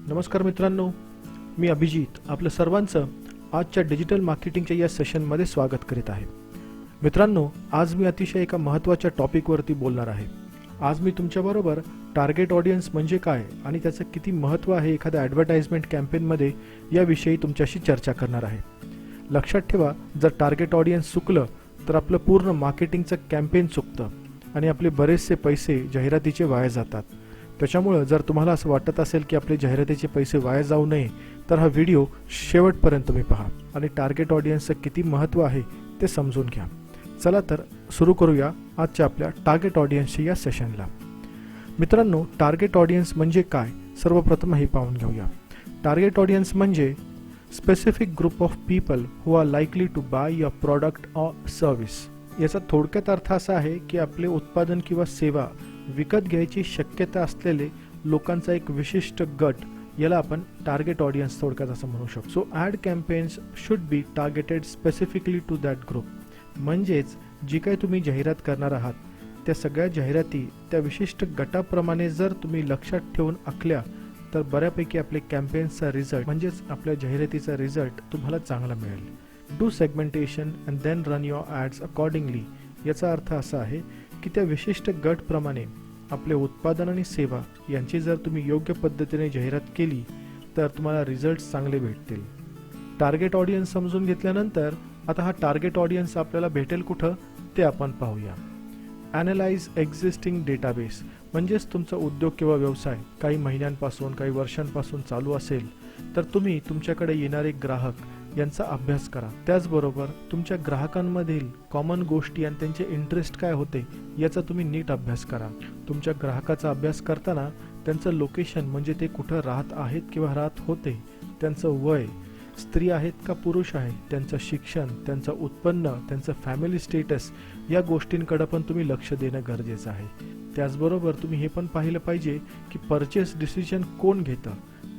नमस्कार मित्रांनो, मी अभिजित आपलं सर्वांचं आजच्या डिजिटल मार्केटिंगच्या या सेशनमध्ये स्वागत करीत आहे. मित्रांनो, आज मी अतिशय एका महत्त्वाच्या टॉपिकवरती बोलणार आहे. आज मी तुमच्याबरोबर टार्गेट ऑडियन्स म्हणजे काय आणि त्याचं किती महत्त्व आहे एखाद्या ॲडव्हर्टाइजमेंट कॅम्पेनमध्ये याविषयी तुमच्याशी चर्चा करणार आहे. लक्षात ठेवा, जर टार्गेट ऑडियन्स चुकलं तर आपलं पूर्ण मार्केटिंगचं कॅम्पेन चुकतं आणि आपले बरेचसे पैसे जाहिरातीचे वाया जातात. त्याच्यामुळं जर तुम्हाला असं वाटत असेल की आपले जाहिरातीचे पैसे वाया जाऊ नये तर हा व्हिडिओ शेवटपर्यंत तुम्ही पहा आणि टार्गेट ऑडियन्सचं किती महत्त्व आहे ते समजून घ्या. चला तर सुरू करूया आजच्या आपल्या टार्गेट ऑडियन्सच्या या सेशनला. मित्रांनो, टार्गेट ऑडियन्स म्हणजे काय सर्वप्रथम हे पाहून घेऊया. टार्गेट ऑडियन्स म्हणजे specific group of people who are likely to buy your product or service. याचा थोडक्यात अर्थ असा आहे की आपले उत्पादन किंवा सेवा विकत घ्यायची शक्यता असलेले लोकांचा एक विशिष्ट गट, याला आपण टार्गेट ऑडियन्स थोडक्यात असं म्हणू शकतो. So ad campaigns should be targeted specifically to that group. म्हणजेच जी काही तुम्ही जाहिरात करणार आहात त्या सगळ्या जाहिराती त्या विशिष्ट गटाप्रमाणे जर तुम्ही लक्षात ठेवून आखल्या तर बऱ्यापैकी आपले कॅम्पेन्सचा रिझल्ट म्हणजेच आपल्या जाहिरातीचा रिझल्ट तुम्हाला चांगला मिळेल. Do segmentation and then run your ads accordingly. याचा अर्थ असा आहे की त्या विशिष्ट गटप्रमाणे आपले उत्पादन आणि सेवा यांची जर तुम्ही योग्य पद्धतीने जाहिरात केली तर तुम्हाला रिझल्ट्स चांगले भेटतील. टार्गेट ऑडियन्स समजून घेतल्यानंतर आता हा टार्गेट ऑडियन्स आपल्याला भेटेल कुठं ते आपण पाहूया. Analyse existing database. म्हणजेच तुमचा उद्योग किंवा व्यवसाय काही महिन्यांपासून काही वर्षांपासून चालू असेल तर तुम्ही तुमच्याकडे येणारे ग्राहक यांचा अभ्यास करा. त्याचबरोबर तुमच्या ग्राहकांमधील कॉमन गोष्टी आणि त्यांचे इंटरेस्ट काय होते याचा तुम्ही नीट अभ्यास करा. तुमच्या ग्राहकाचा अभ्यास करताना त्यांचं लोकेशन म्हणजे ते कुठं राहत आहेत किंवा राहत होते, त्यांचं वय, स्त्री आहेत का पुरुष आहे, त्यांचं शिक्षण, त्यांचं उत्पन्न, त्यांचं फॅमिली स्टेटस या गोष्टींकडे पण तुम्ही लक्ष देणं गरजेचं आहे. त्याचबरोबर तुम्ही हे पण पाहिलं पाहिजे की परचेस डिसिजन कोण घेतं.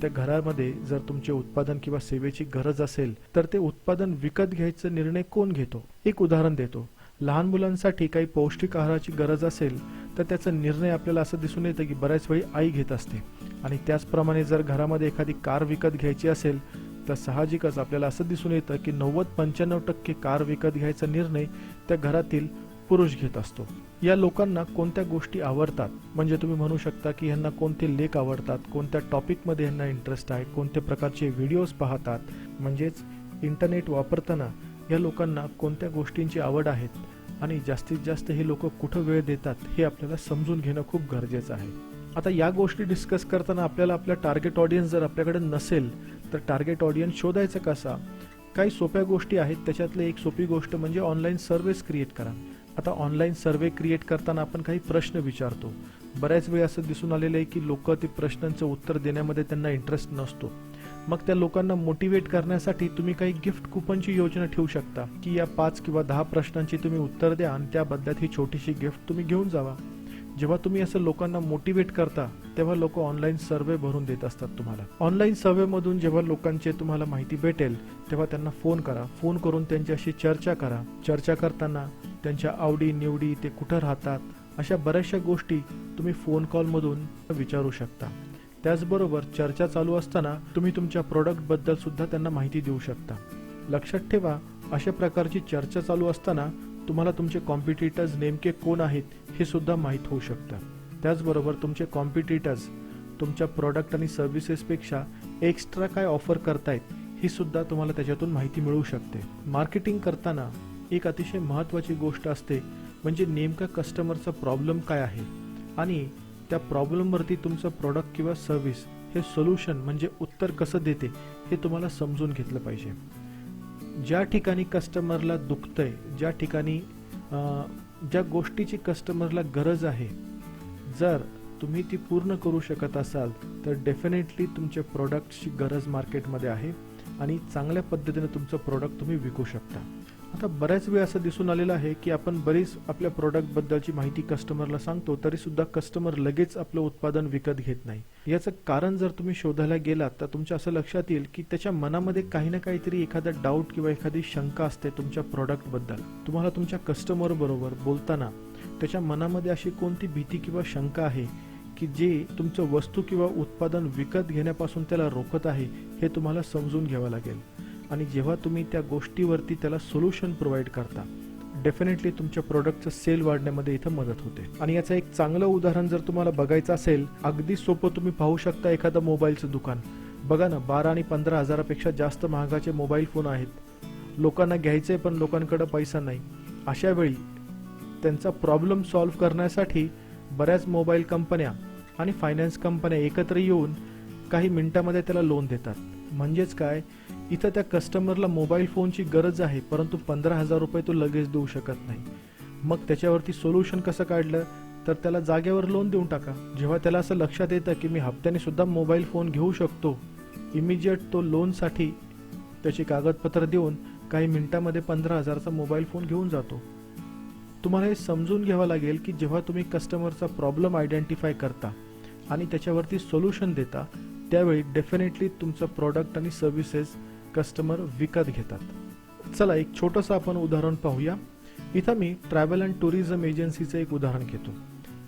त्या घरामध्ये जर तुमचे उत्पादन किंवा सेवेची गरज असेल तर ते उत्पादन विकत घ्यायचा निर्णय कोण घेतो. एक उदाहरण देतो. लहान मुलांसाठी काही पौष्टिक आहाराची गरज असेल तर त्याचा निर्णय आपल्याला असं दिसून येतं की बऱ्याच वेळी आई घेत असते. आणि त्याचप्रमाणे जर घरामध्ये एखादी कार विकत घ्यायची असेल तर साहजिकच आपल्याला असं दिसून येतं की 90-95% कार विकत घ्यायचा निर्णय त्या घरातील पुरुष घेत असतो. या लोकांना कोणत्या गोष्टी आवडतात म्हणजे तुम्ही म्हणू शकता की यांना कोणते लेख आवडतात, कोणत्या टॉपिकमध्ये यांना इंटरेस्ट आहे, कोणत्या प्रकारचे व्हिडिओज पाहतात. म्हणजेच इंटरनेट वापरताना या लोकांना कोणत्या गोष्टींची आवड आहेत आणि जास्तीत जास्त हे लोक कुठं वेळ देतात हे आपल्याला समजून घेणं खूप गरजेचं आहे. आता या गोष्टी डिस्कस करताना आपल्याला आपल्या टार्गेट ऑडियन्स जर आपल्याकडे नसेल तर टार्गेट ऑडियन्स शोधायचा कसा. काही सोप्या गोष्टी आहेत. त्याच्यातली एक सोपी गोष्ट म्हणजे ऑनलाईन सर्व्हेस क्रिएट करा. आता ऑनलाईन सर्वे क्रिएट करताना आपण काही प्रश्न विचारतो. बऱ्याच वेळ असं दिसून आलेलं आहे की लोक ते प्रश्नांचं उत्तर देण्यामध्ये त्यांना इंटरेस्ट नसतो. मग त्या लोकांना मोटिवेट करण्यासाठी तुम्ही काही गिफ्ट कुपनची योजना ठेवू शकता की या 5 किंवा 10 प्रश्नांची तुम्ही उत्तर द्या आणि त्या बदल्यात ही छोटीशी गिफ्ट तुम्ही घेऊन जावा. जेव्हा तुम्ही असं लोकांना मोटिवेट करता तेव्हा लोक ऑनलाईन सर्वे भरून देत असतात तुम्हाला. ऑनलाईन सर्वेमधून जेव्हा लोकांचे तुम्हाला माहिती भेटेल तेव्हा त्यांना फोन करा. फोन करून त्यांच्याशी चर्चा करा. चर्चा करताना त्यांच्या आवडी निवडी, ते कुठं राहतात, अशा बऱ्याचशा गोष्टी तुम्ही फोन कॉलमधून विचारू शकता. त्याचबरोबर चर्चा चालू असताना तुम्ही तुमच्या प्रोडक्टबद्दल सुद्धा त्यांना माहिती देऊ शकता. लक्षात ठेवा, अशा प्रकारची चर्चा चालू असताना तुम्हाला तुमचे कॉम्पिटिटर्स नेमके कोण आहेत हे सुद्धा माहीत होऊ शकतं. त्याचबरोबर तुमचे कॉम्पिटिटर्स तुमच्या प्रॉडक्ट आणि सर्व्हिसेसपेक्षा एक्स्ट्रा काय ऑफर करतायत ही सुद्धा तुम्हाला त्याच्यातून माहिती मिळू शकते. मार्केटिंग करताना एक अतिशय महत्त्वाची गोष्ट असते म्हणजे नेमका कस्टमरचा प्रॉब्लेम काय आहे आणि त्या प्रॉब्लेमवरती तुमचं प्रॉडक्ट किंवा सर्व्हिस हे सोल्युशन म्हणजे उत्तर कसं देते हे तुम्हाला समजून घेतलं पाहिजे. ज्या ठिकाणी कस्टमरला दुखतंय, ज्या ठिकाणी ज्या गोष्टीची कस्टमरला गरज आहे, जर तुम्ही ती पूर्ण करू शकत असाल तर डेफिनेटली तुमच्या प्रॉडक्टची गरज मार्केटमध्ये आहे आणि चांगल्या पद्धतीने तुमचं प्रॉडक्ट तुम्ही विकू शकता. आता बऱ्याच वेळ असं दिसून आलेलं आहे की आपण बरीच आपल्या प्रॉडक्टबद्दलची माहिती कस्टमरला सांगतो तरीसुद्धा कस्टमर लगेच आपलं उत्पादन विकत घेत नाही. याचं कारण जर तुम्ही शोधायला गेलात तर तुमच्या असं लक्षात येईल की त्याच्या मनामध्ये काही ना काहीतरी एखादा डाऊट किंवा एखादी शंका असते तुमच्या प्रॉडक्टबद्दल. तुम्हाला तुमच्या कस्टमर बरोबर बोलताना त्याच्या मनामध्ये अशी कोणती भीती किंवा शंका आहे की जे तुमचं वस्तू किंवा उत्पादन विकत घेण्यापासून त्याला रोखत आहे हे तुम्हाला समजून घ्यावं लागेल. आणि जेव्हा तुम्ही त्या गोष्टीवरती त्याला सोल्युशन प्रोव्हाइड करता, डेफिनेटली तुमच्या प्रोडक्टचं सेल वाढण्यामध्ये इथं मदत होते. आणि याचं एक चांगलं उदाहरण जर तुम्हाला बघायचं असेल, अगदी सोपं तुम्ही पाहू शकता एखादं मोबाईलचं दुकान. बघा ना, 12 आणि 15 हजारापेक्षा जास्त महागाचे मोबाईल फोन आहेत. लोकांना घ्यायचे पण लोकांकडे पैसा नाही. अशा वेळी त्यांचा प्रॉब्लेम सॉल्व्ह करण्यासाठी बऱ्याच मोबाईल कंपन्या आणि फायनान्स कंपन्या एकत्र येऊन काही मिनिटामध्ये त्याला लोन देतात. म्हणजेच काय, इथं त्या कस्टमरला मोबाईल फोनची गरज आहे, परंतु 15,000 रुपये तो लगेच देऊ शकत नाही. मग त्याच्यावरती सोल्युशन कसं काढलं, तर त्याला जागेवर लोन देऊन टाका. जेव्हा त्याला असं लक्षात येतं की मी हप्त्याने सुद्धा मोबाईल फोन घेऊ शकतो, इमिजिएट तो लोनसाठी त्याची कागदपत्र देऊन काही मिनिटामध्ये 15,000चा मोबाईल फोन घेऊन जातो. तुम्हाला हे समजून घ्यावं लागेल की जेव्हा तुम्ही कस्टमरचा प्रॉब्लेम आयडेंटिफाय करता आणि त्याच्यावरती सोल्युशन देता, त्यावेळी डेफिनेटली तुमचं प्रॉडक्ट आणि सर्व्हिसेस कस्टमर विकत घेतात. चला एक छोटंसं आपण उदाहरण पाहूया. इथं मी ट्रॅव्हल अँड टुरिझम एजन्सीचं एक उदाहरण घेतो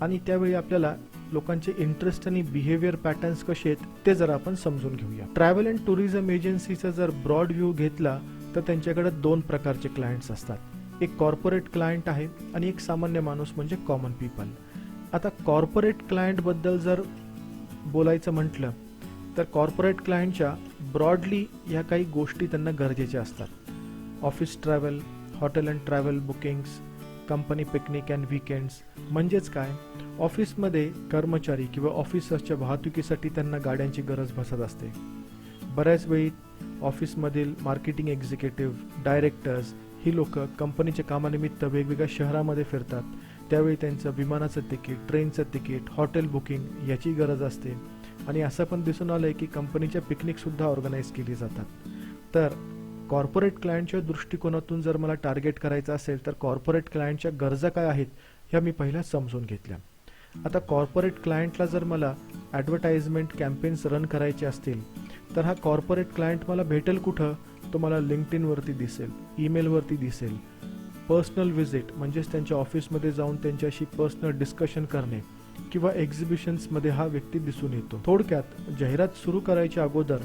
आणि त्यावेळी आपल्याला लोकांचे इंटरेस्ट आणि बिहेवियर पॅटर्न्स कसे आहेत ते जरा आपण समजून घेऊया. ट्रॅव्हल अँड टुरिझम एजन्सीचा जर ब्रॉड व्ह्यू घेतला तर त्यांच्याकडे 2 प्रकारचे क्लायंट्स असतात. एक कॉर्पोरेट क्लायंट आहे आणि एक सामान्य माणूस म्हणजे कॉमन पीपल. आता कॉर्पोरेट क्लायंटबद्दल जर बोलायचं म्हटलं तर कॉर्पोरेट क्लायंटच्या ब्रॉडली या काही गोष्टी त्यांना गरजेच्या असतात. Office travel, hotel and travel bookings, company picnic and weekends. म्हणजेच काय, ऑफिसमध्ये कर्मचारी किंवा ऑफिसर्सच्या वाहतुकीसाठी त्यांना गाड्यांची गरज भासत असते. बऱ्याच वेळी ऑफिसमधील मार्केटिंग एक्झिक्युटिव्ह, डायरेक्टर्स ही लोक कंपनीच्या कामानिमित्त वेगवेगळ्या शहरामध्ये फिरतात. त्यावेळी त्यांचं विमानाचं तिकीट, ट्रेनचं तिकीट, हॉटेल बुकिंग याची गरज असते. आणि असं पण दिसून आलंय की कंपनीच्या पिकनिकसुद्धा ऑर्गनाईज केली जातात. तर कॉर्पोरेट क्लायंटच्या दृष्टिकोनातून जर मला टार्गेट करायचं असेल तर कॉर्पोरेट क्लायंटच्या गरजा काय आहेत ह्या मी पहिल्या समजून घेतल्या. आता कॉर्पोरेट क्लायंटला जर मला ॲडव्हर्टाइजमेंट कॅम्पेन्स रन करायचे असतील तर हा कॉर्पोरेट क्लायंट मला भेटेल कुठं, तो मला लिंक्डइनवरती दिसेल, ईमेलवरती दिसेल. पर्सनल व्हिजिट म्हणजेच त्यांच्या ऑफिसमध्ये जाऊन त्यांच्याशी पर्सनल डिस्कशन करणे किंवा एक्झिबिशन्समध्ये हा व्यक्ती दिसून येतो. थोडक्यात जाहिरात सुरू करायच्या अगोदर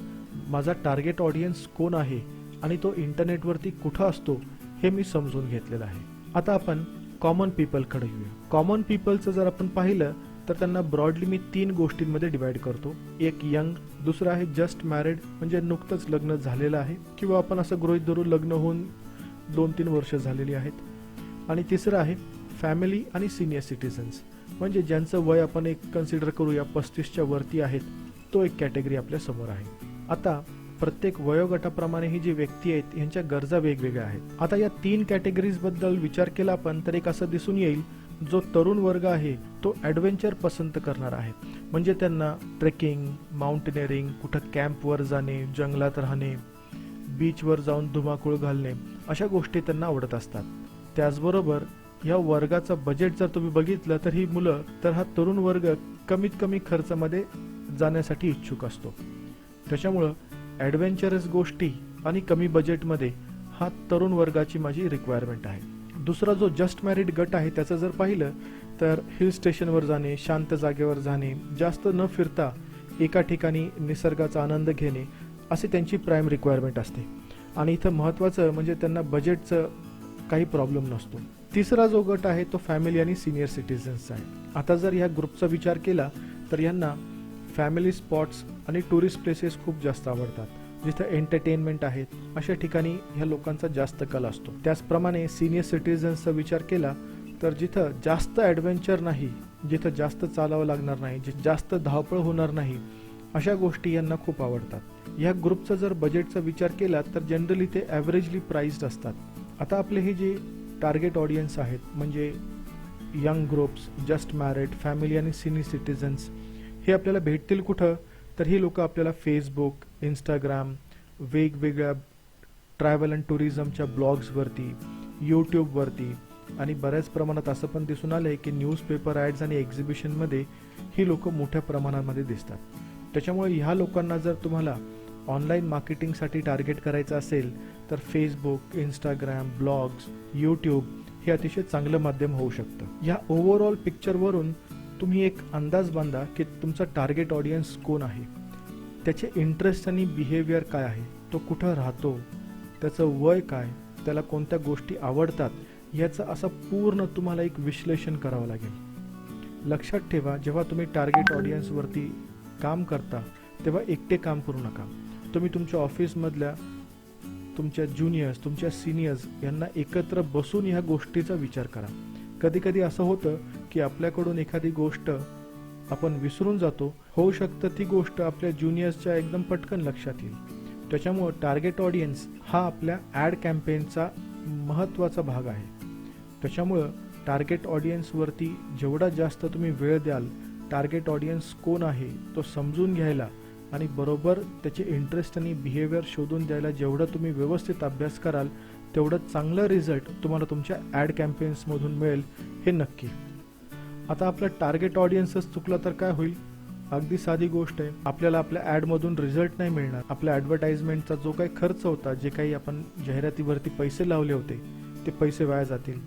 माझा टार्गेट ऑडियन्स कोण आहे आणि तो इंटरनेटवरती कुठं असतो हे मी समजून घेतलेलं आहे. आता आपण कॉमन पीपलकडे येऊया. कॉमन पीपलचं जर आपण पाहिलं तर त्यांना ब्रॉडली मी 3 गोष्टींमध्ये डिवाइड करतो. एक यंग, दुसरं आहे जस्ट मॅरिड म्हणजे नुकतंच लग्न झालेलं आहे किंवा आपण असं गृहीत धरू लग्न होऊन 2-3 वर्ष झालेली आहेत, आणि तिसरं आहे फॅमिली आणि सिनियर सिटीजन्स म्हणजे ज्यांचं वय आपण एक कन्सिडर करूया 35च्या वरती आहेत, तो एक कॅटेगरी आपल्या समोर आहे. आता प्रत्येक वयोगटाप्रमाणे ही जी व्यक्ती आहेत यांच्या गरजा वेगवेगळ्या आहेत. आता या 3 कॅटेगरीजबद्दल विचार केला आपण तर एक असं दिसून येईल जो तरुण वर्ग आहे तो ॲडव्हेंचर पसंत करणार आहे. म्हणजे त्यांना ट्रेकिंग, माउंटेनिअरिंग, कुठं कॅम्पवर जाणे, जंगलात राहणे, बीचवर जाऊन धुमाकूळ घालणे अशा गोष्टी त्यांना आवडत असतात. त्याचबरोबर या वर्गाचं बजेट जर तुम्ही बघितलं तर ही मुलं तर हा तरुण वर्ग कमीत कमी खर्चामध्ये जाण्यासाठी इच्छुक असतो. त्याच्यामुळं ॲडव्हेंचरस गोष्टी आणि कमी बजेटमध्ये हा तरुण वर्गाची माझी रिक्वायरमेंट आहे. दुसरा जो जस्ट मॅरिड गट आहे त्याचं जर पाहिलं तर हिल स्टेशनवर जाणे, शांत जागेवर जाणे, जास्त न फिरता एका ठिकाणी निसर्गाचा आनंद घेणे असे त्यांची प्राईम रिक्वायरमेंट असते. आणि इथं महत्त्वाचं म्हणजे त्यांना बजेटचं काही प्रॉब्लेम नसतो. तिसरा जो गट आहे तो फॅमिली आणि सिनियर सिटीजन्सचा आहे. आता जर ह्या ग्रुपचा विचार केला तर यांना फॅमिली स्पॉट्स आणि टुरिस्ट प्लेसेस खूप जास्त आवडतात, जिथं एंटरटेनमेंट आहेत अशा ठिकाणी ह्या लोकांचा जास्त कल असतो. त्याचप्रमाणे सिनियर सिटीजन्सचा विचार केला तर जिथं जास्त ॲडव्हेंचर नाही, जिथं जास्त चालावं लागणार नाही, जिथं जास्त धावपळ होणार नाही अशा गोष्टी यांना खूप आवडतात. ह्या ग्रुपचा जर बजेटचा विचार केला तर जनरली ते ॲव्हरेजली प्राइस्ड असतात. आता आपले हे जे टार्गेट ऑडियन्स आहेत म्हणजे young groups, just married, family आणि सिनियर सिटीजन्स हे आपल्याला भेटतील कुठं, तर ही लोक आपल्याला फेसबुक, इंस्टाग्राम, वेगवेगळ्या ट्रॅव्हल अँड टुरिझमच्या ब्लॉग्सवरती, यूट्यूबवरती आणि बऱ्याच प्रमाणात असं पण दिसून आलं आहे की न्यूजपेपर ॲड्स आणि एक्झिबिशनमध्ये ही लोक मोठ्या प्रमाणामध्ये दिसतात. त्याच्यामुळे ह्या लोकांना जर तुम्हाला ऑनलाईन मार्केटिंगसाठी टार्गेट करायचं असेल तर फेसबुक, इंस्टाग्राम, ब्लॉग्स, यूट्यूब हे अतिशय चांगलं माध्यम होऊ शकतं. या ओव्हरऑल पिक्चरवरून तुम्ही एक अंदाज बांधा की तुमचा टार्गेट ऑडियन्स कोण आहे, त्याचे इंटरेस्ट आणि बिहेवियर काय आहे, तो कुठं राहतो, त्याचं वय काय, त्याला कोणत्या गोष्टी आवडतात, याचं असं पूर्ण तुम्हाला एक विश्लेषण करावं लागेल. लक्षात ठेवा, जेव्हा तुम्ही टार्गेट ऑडियन्सवरती काम करता तेव्हा एकटे काम करू नका. तुम्ही तुमच्या ऑफिसमधल्या तुमच्या ज्युनियर्स, तुमच्या सिनियर्स यांना एकत्र बसून ह्या गोष्टीचा विचार करा. कधी कधी असं होतं की आपल्याकडून एखादी गोष्ट आपण विसरून जातो. होऊ शकतं ती गोष्ट आपल्या ज्युनियर्सच्या एकदम पटकन लक्षात येईल. त्याच्यामुळं टार्गेट ऑडियन्स हा आपल्या ॲड कॅम्पेनचा महत्त्वाचा भाग आहे. त्याच्यामुळं टार्गेट ऑडियन्सवरती जेवढा जास्त तुम्ही वेळ द्याल, टार्गेट ऑडियन्स कोण आहे तो समजून घ्यायला आणि बरोबर त्याचे इंटरेस्ट आणि बिहेवियर शोधून द्यायला जेवढा तुम्ही व्यवस्थित अभ्यास कराल, तेवढं चांगलं रिझल्ट तुम्हाला तुमच्या ॲड कॅम्पेन्समधून मिळेल, हे नक्की. आता आपलं टार्गेट ऑडियन्सच चुकलं तर काय होईल? अगदी साधी गोष्ट आहे. आपल्याला आपल्या ॲडमधून रिझल्ट नाही मिळणार. आपल्या ॲडव्हर्टाइजमेंटचा जो काही खर्च होता, जे काही आपण जाहिरातीवरती पैसे लावले होते, ते पैसे वाया जातील.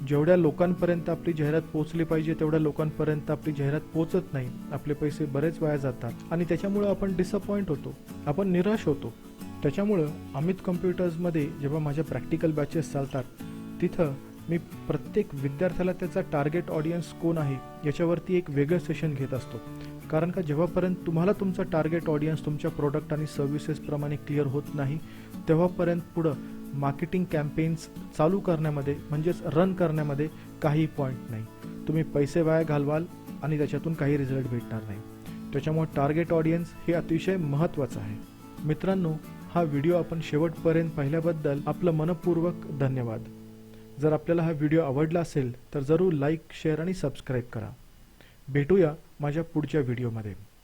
जेवढ्या लोकांपर्यंत आपली जाहिरात पोहोचली पाहिजे तेवढ्या लोकांपर्यंत आपली जाहिरात पोहोचत नाही. आपले पैसे बरेच वाया जातात आणि त्याच्यामुळं आपण डिसअपॉइंट होतो, आपण निराश होतो. त्याच्यामुळं अमित कम्प्युटर्समध्ये जेव्हा माझ्या प्रॅक्टिकल बॅचेस चालतात, तिथं मी प्रत्येक विद्यार्थ्याला त्याचा टार्गेट ऑडियन्स कोण आहे याच्यावरती एक वेगळं सेशन घेत असतो. कारण का जेव्हापर्यंत तुम्हाला तुमचा टार्गेट ऑडियन्स तुमच्या प्रोडक्ट आणि सर्व्हिसेसप्रमाणे क्लिअर होत नाही, तेव्हापर्यंत पुढं मार्केटिंग कॅम्पेन्स चालू करण्यामध्ये म्हणजेच रन करण्यामध्ये काही पॉईंट नाही. तुम्ही पैसे वाया घालवाल आणि त्याच्यातून काही रिझल्ट भेटणार नाही. त्याच्यामुळे टार्गेट ऑडियन्स हे अतिशय महत्त्वाचं आहे. मित्रांनो, हा व्हिडिओ आपण शेवटपर्यंत पाहिल्याबद्दल आपलं मनपूर्वक धन्यवाद. जर आपल्याला हा व्हिडिओ आवडला असेल तर जरूर लाईक, शेअर आणि सबस्क्राईब करा. भेटूया माझ्या पुढच्या व्हिडिओमध्ये.